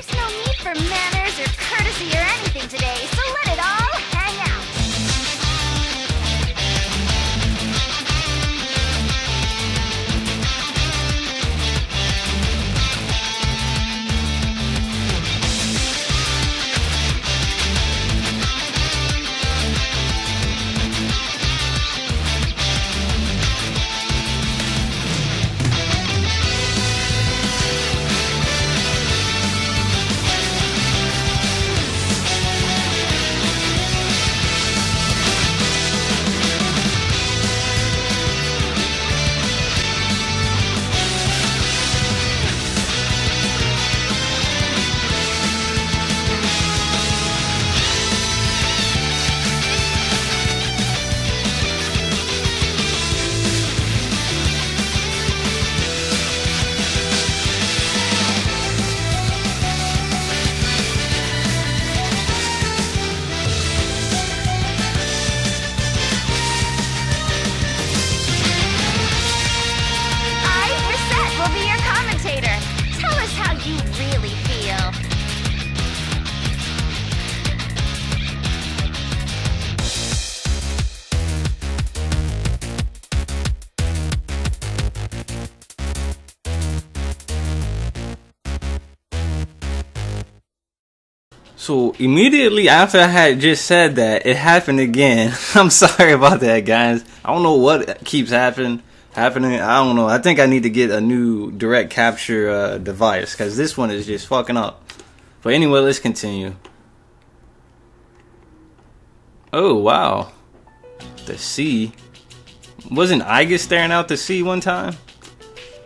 There's no need for manners or courtesy or anything today, so let it all hang out. So immediately after I had just said that, it happened again. I'm sorry about that, guys. I don't know what keeps happening. I don't know. I think I need to get a new direct capture device, because this one is just fucking up. But anyway, let's continue. Oh wow, the sea. Wasn't Aigis staring out the sea one time?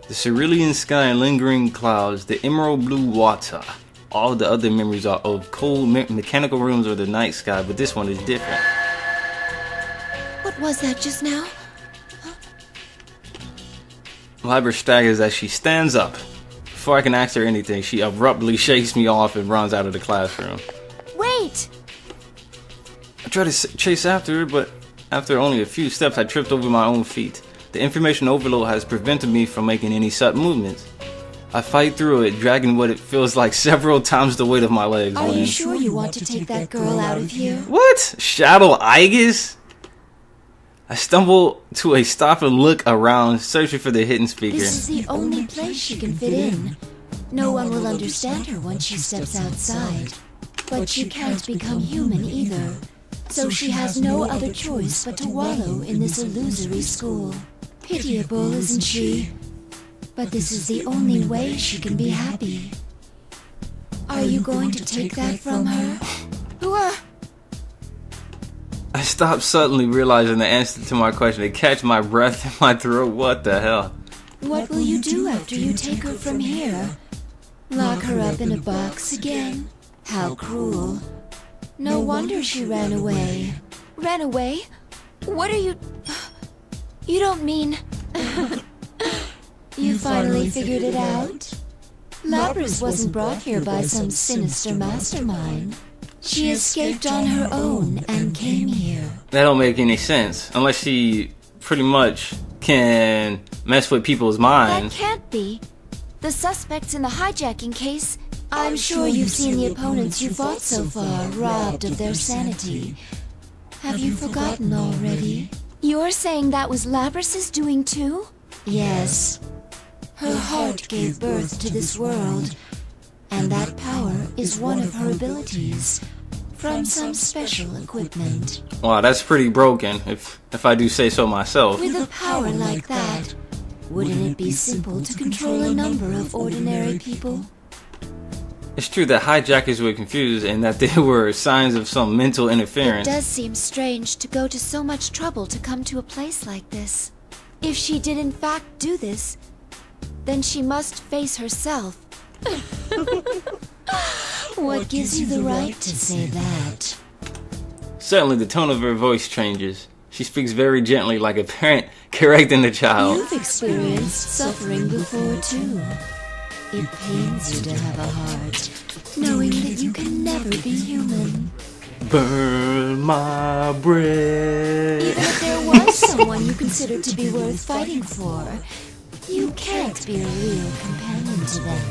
The cerulean sky and lingering clouds, the emerald blue water. All the other memories are of cold mechanical rooms or the night sky, but this one is different. What was that just now? Libra staggers as she stands up. Before I can ask her anything, she abruptly shakes me off and runs out of the classroom. Wait! I try to chase after her, but after only a few steps, I tripped over my own feet. The information overload has prevented me from making any sudden movements. I fight through it, dragging what it feels like several times the weight of my legs. Are you sure you want to take that girl out of here? What? Shadow Aigis? I stumble to a stop and look around, searching for the hidden speaker. This is the only place she can fit in. No one will understand her once she steps outside. But she can't become human either. So she has no other choice but to wallow in this illusory school. Pitiable, isn't she? But this is the only way she can be happy. Are you going to take that from her? I stopped suddenly, realizing the answer to my question. It catch my breath in my throat. What the hell? What will you do after you take her from here? Lock her up in a box again? How cruel. No wonder she ran away. Ran away? What are you... You don't mean... You finally figured it out? Lapras wasn't brought here by some sinister mastermind. She escaped on her own and came here. That don't make any sense. Unless she pretty much can mess with people's minds. That can't be. The suspects in the hijacking case... I'm sure you've seen the opponents you fought so far robbed of their sanity. Have you forgotten already? You're saying that was Labras's doing too? Yes. Her heart gave birth to this world, and that power is one of her abilities, from some special equipment. Wow, that's pretty broken, if I do say so myself. With a power like that, wouldn't it be simple to control a number of ordinary people? It's true that hijackers were confused and that there were signs of some mental interference. It does seem strange to go to so much trouble to come to a place like this. If she did in fact do this, then she must face herself. What gives you the right to say that? Suddenly the tone of her voice changes. She speaks very gently, like a parent correcting the child. You've experienced suffering before too. It pains you to have a heart, knowing that you can never be human. Burn my breath. Even if there was someone you considered to be worth fighting for, you can't be a real companion to them.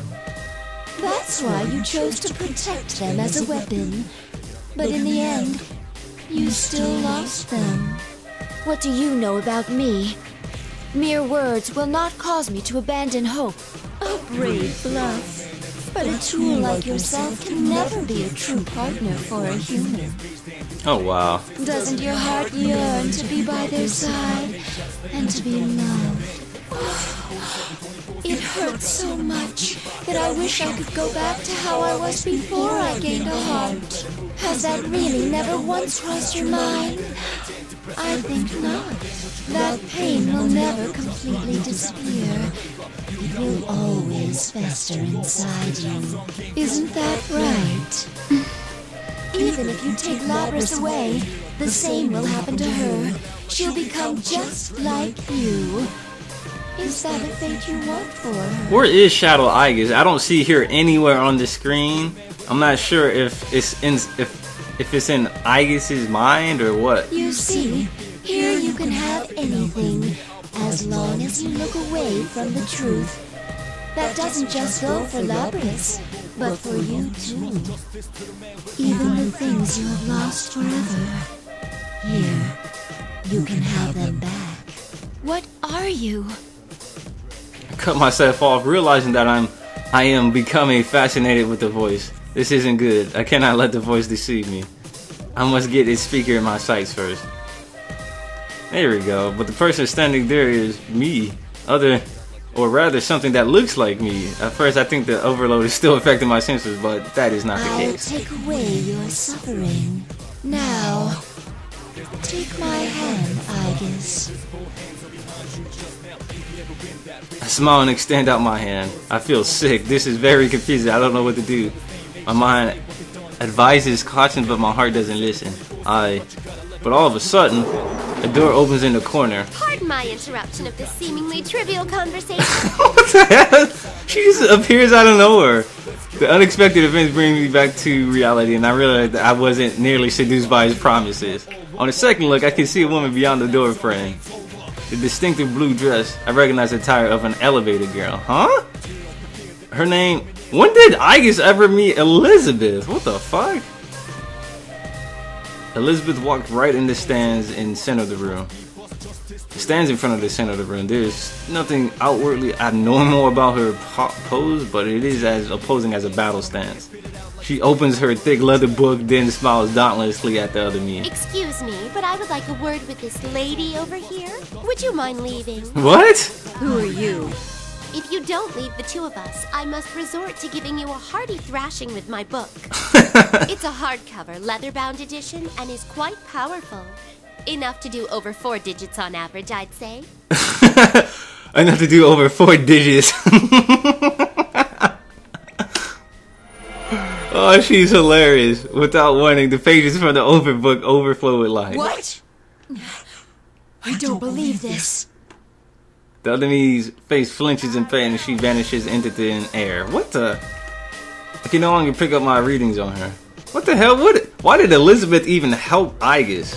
That's why you chose to protect them as a weapon. But in the end, you still lost them. What do you know about me? Mere words will not cause me to abandon hope. A brave bluff. But a tool like yourself can never be a true partner for a human. Oh, wow. Doesn't your heart yearn to be by their side and to be loved? It hurts so much that I wish I could go back to how I was before I gained a heart. Has that really never once crossed your mind? I think not. That pain will never completely disappear. It will always fester inside you. Isn't that right? Even if you take Labris away, the same will happen to her. She'll become just like you. Is that a fate you want for her? Where is Shadow Aigis? I don't see her anywhere on the screen. I'm not sure if it's in Aigis' mind or what. You see, here you can have anything, as long as you look away from the truth. That doesn't just go for Labris, but for you too. Even the things you have lost forever. Here, you can have them back. What are you? I cut myself off, realizing that I am becoming fascinated with the voice. This isn't good. I cannot let the voice deceive me. I must get its speaker in my sights first. There we go. But the person standing there is me. Or rather, something that looks like me. At first, I think the overload is still affecting my senses, but that is not the case. I'll take away your suffering. Now, take my hand, Aigis. I smile and extend out my hand. I feel sick. This is very confusing. I don't know what to do. My mind advises caution, but my heart doesn't listen. But all of a sudden, a door opens in the corner. Pardon my interruption of this seemingly trivial conversation. What the hell? She just appears out of nowhere. The unexpected events bring me back to reality, and I realized that I wasn't nearly seduced by his promises. On a second look, I can see a woman beyond the door frame. The distinctive blue dress, I recognize the attire of an elevator girl. Huh? Her name... When did Aigis ever meet Elizabeth? What the fuck? Elizabeth walked right in the stands in the center of the room. The stands in front of the center of the room. There's nothing outwardly abnormal about her pose, but it is as opposing as a battle stance. She opens her thick leather book, then smiles dauntlessly at the other me. Excuse me, but I would like a word with this lady over here. Would you mind leaving? What? Who are you? If you don't leave the two of us, I must resort to giving you a hearty thrashing with my book. It's a hardcover, leather-bound edition, and is quite powerful. Enough to do over 4 digits on average, I'd say. Enough to do over 4 digits. Oh, she's hilarious. Without warning, the pages from the open book overflow with light. What? I don't believe this. The other me's face flinches in pain and she vanishes into thin air. What the? I can no longer pick up my readings on her. What the hell? Why did Elizabeth even help Aigis?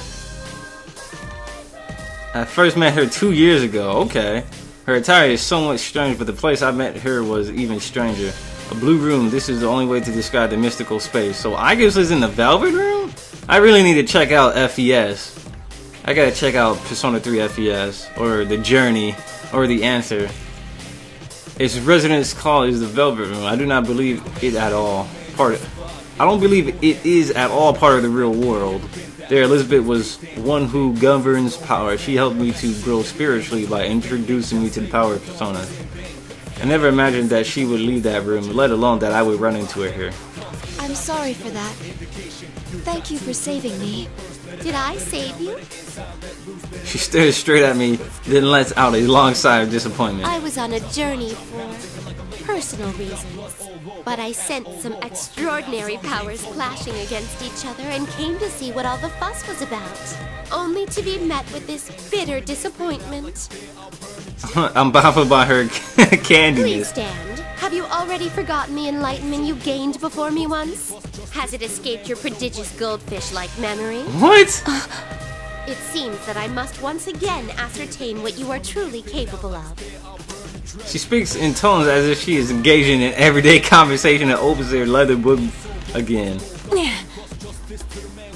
I first met her 2 years ago. Okay. Her attire is somewhat strange, but the place I met her was even stranger. A blue room. This is the only way to describe the mystical space. So Aigis is in the Velvet Room? I really need to check out FES. I gotta check out Persona 3 FES, or The Journey, or The Answer. Its residence call is the Velvet Room. I do not believe it at all. I don't believe it is at all part of the real world. There, Elizabeth was one who governs power. She helped me to grow spiritually by introducing me to the power of Persona. I never imagined that she would leave that room, let alone that I would run into her here. I'm sorry for that. Thank you for saving me. Did I save you? She stares straight at me, then lets out a long sigh of disappointment. I was on a journey for personal reasons, but I sensed some extraordinary powers clashing against each other and came to see what all the fuss was about, only to be met with this bitter disappointment. I'm baffled by her candidness. Please stand. Have you already forgotten the enlightenment you gained before me once? Has it escaped your prodigious goldfish-like memory? What? It seems that I must once again ascertain what you are truly capable of. She speaks in tones as if she is engaging in everyday conversation and opens her leather book again.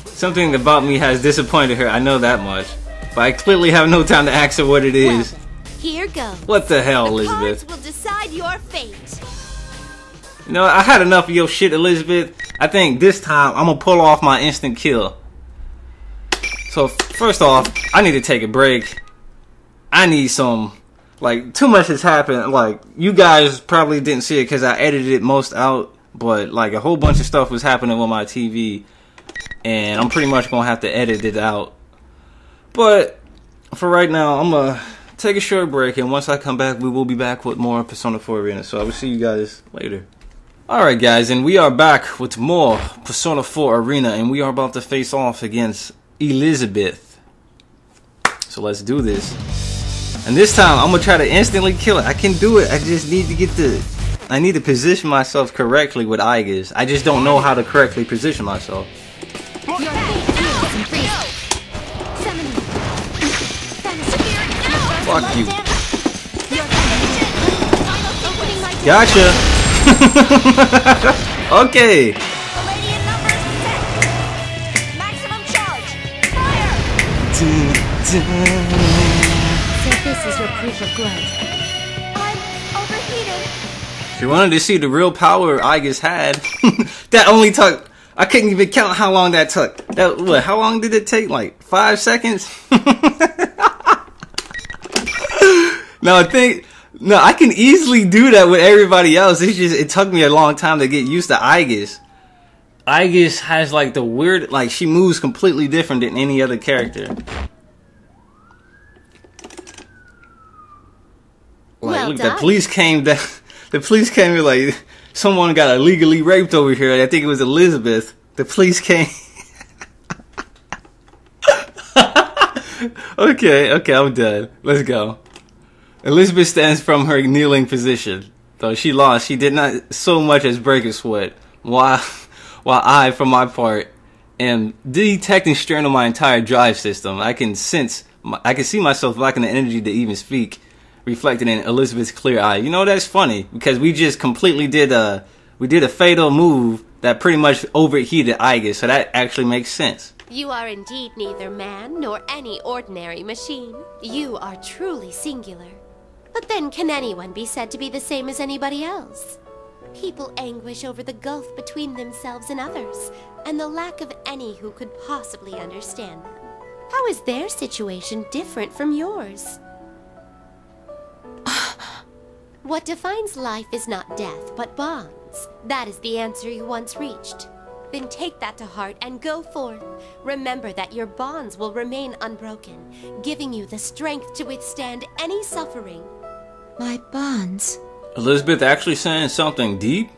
Something about me has disappointed her, I know that much. But I clearly have no time to ask her what it is. Well, here goes. What the hell, The Elizabeth? cards will decide your fate. You know, I had enough of your shit, Elizabeth. I think this time I'm gonna pull off my instant kill. So first off, I need to take a break. I need some, like, too much has happened. Like, you guys probably didn't see it because I edited it most out. But, like, a whole bunch of stuff was happening on my TV. And I'm pretty much gonna have to edit it out. But for right now, I'm gonna take a short break. And once I come back, we will be back with more Persona 4 Arena. So I will see you guys later. Alright guys, and we are back with more Persona 4 Arena. And we are about to face off against Elizabeth. So let's do this. And this time, I'm gonna try to instantly kill it. I can do it. I just need to get I need to position myself correctly with Aigis. I just don't know how to correctly position myself. Fuck you. Gotcha. Okay. Maximum charge. Fire! So this is your proof of growth. I'm overheated. If you wanted to see the real power Aigis had, that only took. I couldn't even count how long that took. How long did it take? Like 5 seconds? No, I can easily do that with everybody else. It's just, it took me a long time to get used to Aigis. Aigis has like the weird, like she moves completely different than any other character. Like, Well look, done. the police came down. The police came here like someone got illegally raped over here. I think it was Elizabeth. The police came. Okay, I'm done. Let's go. Elizabeth stands from her kneeling position. Though she lost, she did not so much as break a sweat. While I, for my part, am detecting strain on my entire drive system. I can see myself lacking the energy to even speak, reflected in Elizabeth's clear eye. You know, that's funny because we just completely did a fatal move that pretty much overheated Aigis, so that actually makes sense. You are indeed neither man nor any ordinary machine. You are truly singular. But then can anyone be said to be the same as anybody else? People anguish over the gulf between themselves and others, and the lack of any who could possibly understand them. How is their situation different from yours? What defines life is not death, but bonds. That is the answer you once reached. Then take that to heart and go forth. Remember that your bonds will remain unbroken, giving you the strength to withstand any suffering. My bonds. Elizabeth actually saying something deep?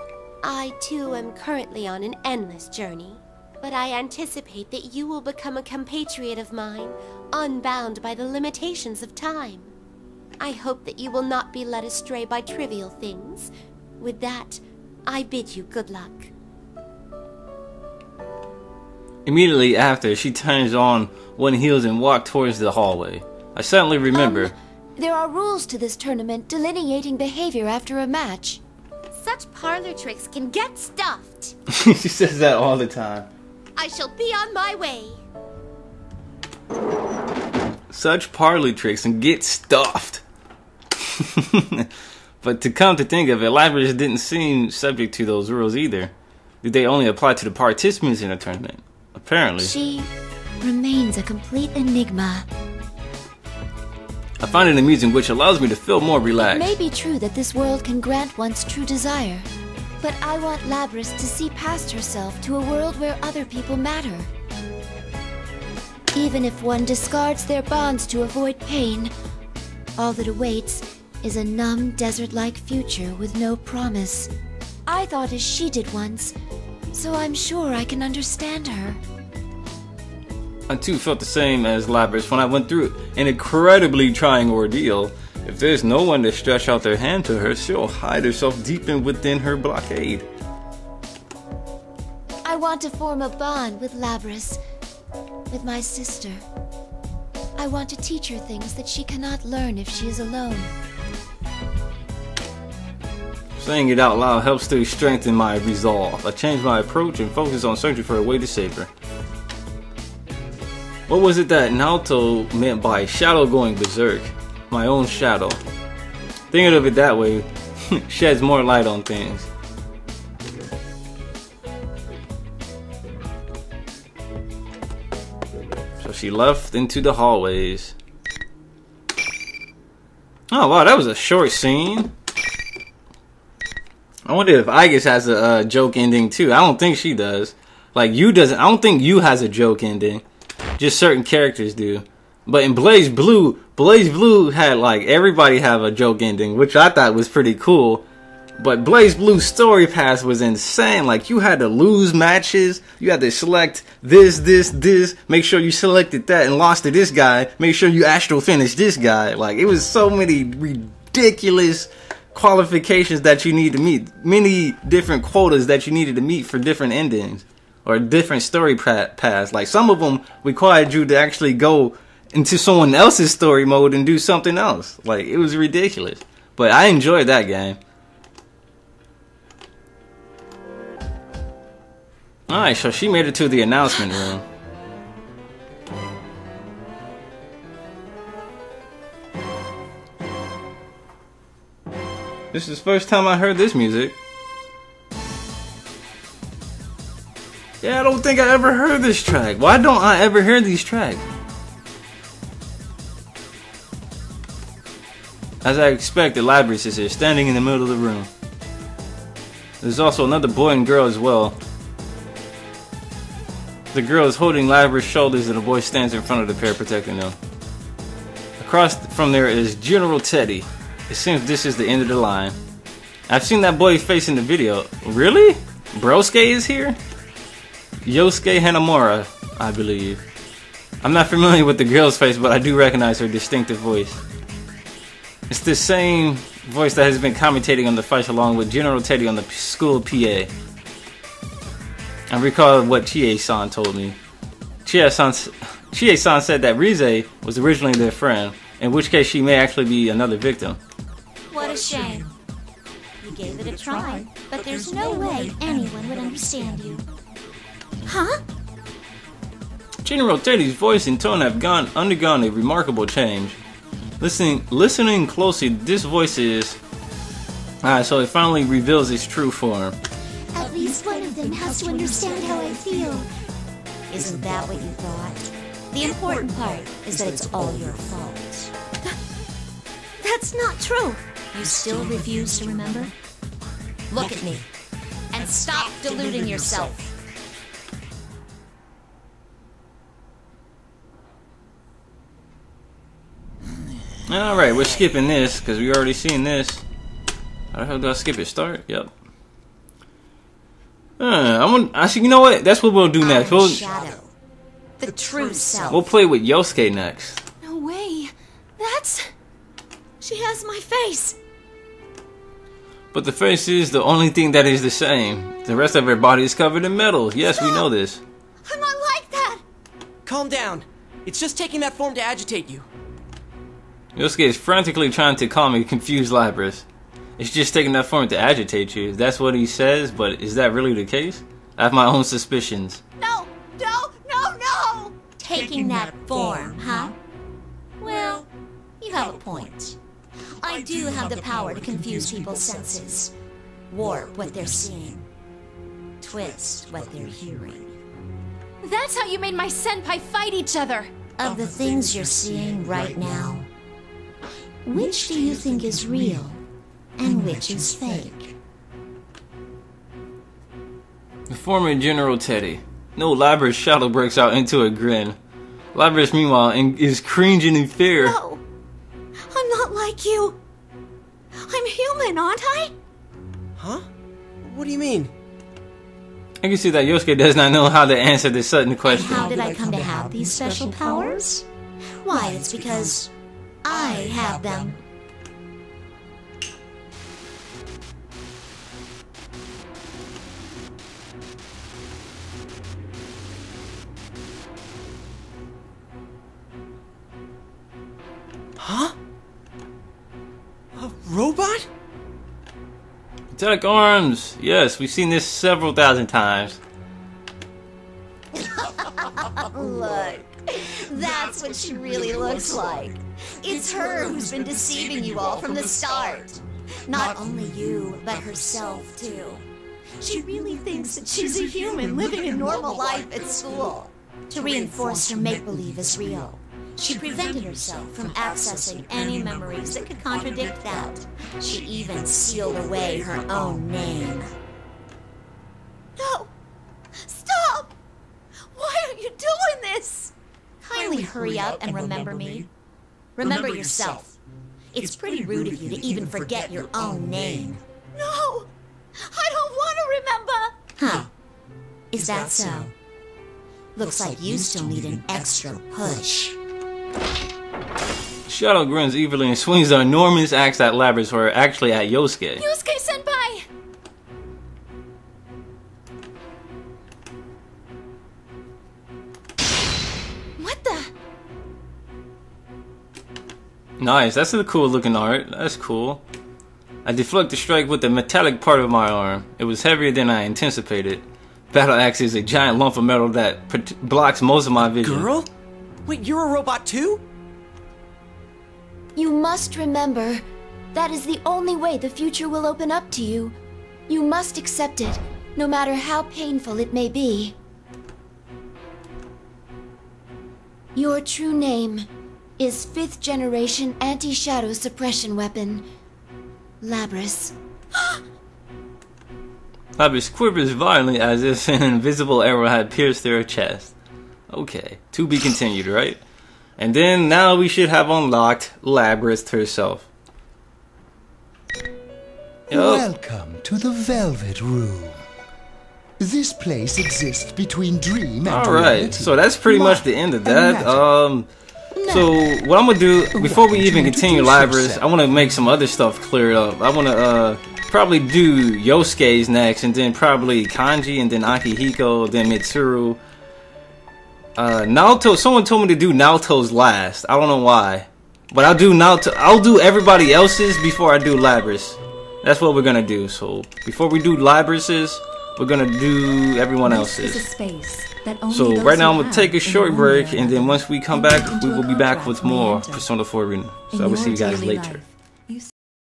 I too am currently on an endless journey, but I anticipate that you will become a compatriot of mine, unbound by the limitations of time. I hope that you will not be led astray by trivial things. With that, I bid you good luck. Immediately after, she turns on one heels and walks towards the hallway. I suddenly remember. There are rules to this tournament delineating behavior after a match. Such parlor tricks can get stuffed. She says that all the time. I shall be on my way. Such parlor tricks and get stuffed. But to come to think of it, Lapras didn't seem subject to those rules either. Did they only apply to the participants in the tournament? Apparently. She remains a complete enigma. I find it amusing, which allows me to feel more relaxed. It may be true that this world can grant one's true desire, but I want Lapras to see past herself to a world where other people matter. Even if one discards their bonds to avoid pain, all that awaits is a numb, desert-like future with no promise. I thought as she did once, so I'm sure I can understand her. I too felt the same as Lapras when I went through an incredibly trying ordeal. If there's no one to stretch out their hand to her, she'll hide herself deep within her blockade. I want to form a bond with Lapras, with my sister. I want to teach her things that she cannot learn if she is alone. Saying it out loud helps to strengthen my resolve. I changed my approach and focused on searching for a way to save her. What was it that Naoto meant by shadow going berserk? My own shadow. Thinking of it that way sheds more light on things. So she left into the hallways. Oh wow, that was a short scene. I wonder if Aigis has a joke ending too. I don't think she does. Like Yu doesn't. I don't think Yu has a joke ending. Just certain characters do. But in Blaze Blue had like everybody have a joke ending, which I thought was pretty cool. But Blaze Blue's story path was insane. Like you had to lose matches, you had to select this, make sure you selected that and lost to this guy, make sure you astral finished this guy. Like it was so many ridiculous qualifications that you need to meet, many different quotas that you needed to meet for different endings or different story paths. Like some of them required you to actually go into someone else's story mode and do something else. Like it was ridiculous. But I enjoyed that game. Alright, so she made it to the announcement room. This is the first time I heard this music. Yeah, I don't think I ever heard this track. Why don't I ever hear these tracks? As I expected, Labris is here, standing in the middle of the room. There's also another boy and girl as well. The girl is holding Labris' shoulders and the boy stands in front of the pair protecting them. Across from there is General Teddy. It seems this is the end of the line. I've seen that boy's face in the video. Really? Brosuke is here? Yosuke Hanamura, I believe. I'm not familiar with the girl's face, but I do recognize her distinctive voice. It's the same voice that has been commentating on the fights along with General Teddy on the school PA. I recall what Chie-san told me. Chie-san said that Rize was originally their friend, in which case she may actually be another victim. What a shame. You gave it a try, but there's no way anyone would understand you. Huh? General Teddy's voice and tone have undergone a remarkable change. Listening closely, this voice is... Alright, so it finally reveals its true form. At least one of them has to understand how I feel. Isn't that what you thought? The important part is that it's all your fault. That's not true. You still refuse to remember? Look at me. And stop deluding yourself. Alright, we're skipping this because we already seen this. How the hell do I skip it? Start? Yep. You know what? That's what we'll do next. Shadow. The true self. We'll play with Yosuke next. No way. She has my face. But the face is the only thing that is the same. The rest of her body is covered in metal. Yes, we know this. I'm not like that. Calm down. It's just taking that form to agitate you. Yosuke is frantically trying to calm a confused Labris. It's just taking that form to agitate you. That's what he says, but is that really the case? I have my own suspicions. No! Taking that form, huh? Well, you have a point. I do have the power to confuse people's senses. Warp what they're seeing. Twist what they're hearing. That's how you made my senpai fight each other. Of the things you're seeing right now, which do you think is real and which is fake? The former General Teddy. No, Labris' shadow breaks out into a grin. Labris, meanwhile, is cringing in fear. No, I'm not like you. I'm human, aren't I? Huh? What do you mean? I can see that Yosuke does not know how to answer this sudden question. How did I come to have these special powers? Why, it's because I have them. Huh? A robot? Metallic arms! Yes, we've seen this several thousand times. Look, that's what she really looks like. It's her who's been deceiving you all from the start. Not only you, but herself too. She really thinks that she's a human living a normal life at school. To reinforce her make-believe as real, she prevented herself from accessing any memories that could contradict that. She even sealed away her own name. No! Stop! Why are you doing this? Kindly hurry up and remember me. Remember yourself. It's pretty rude of you to even forget your own name. No! I don't want to remember! Huh. Is that so? Looks like you still need an extra push. Shadow grins evilly and swings an enormous axe at Labras, or actually at Yosuke. Yosuke-senpai! What the? Nice, that's a cool looking art. That's cool. I deflect the strike with the metallic part of my arm. It was heavier than I anticipated. Battle axe is a giant lump of metal that blocks most of my vision. Girl? Wait, you're a robot too? You must remember, that is the only way the future will open up to you. You must accept it, no matter how painful it may be. Your true name is 5th generation anti-shadow suppression weapon, Labras. Labras quivers violently as if an invisible arrow had pierced their chest. Okay, to be continued, right? And then now we should have unlocked Labras herself. Welcome to the Velvet Room. This place exists between dream and Alright, reality. so that's pretty much the end of that. So what I'm gonna do, before we even continue Labras, I wanna make some other stuff cleared up. I wanna probably do Yosuke's next, and then probably Kanji, and then Akihiko, then Mitsuru. Naoto, someone told me to do Naoto's last. I don't know why. But I'll do Naoto, I'll do everybody else's before I do Labras. That's what we're gonna do. So before we do Labras's, we're gonna do everyone else's. So right now I'm gonna take a short break, and then once we come back, we will be back with more Persona 4 Arena. So I will see you guys later.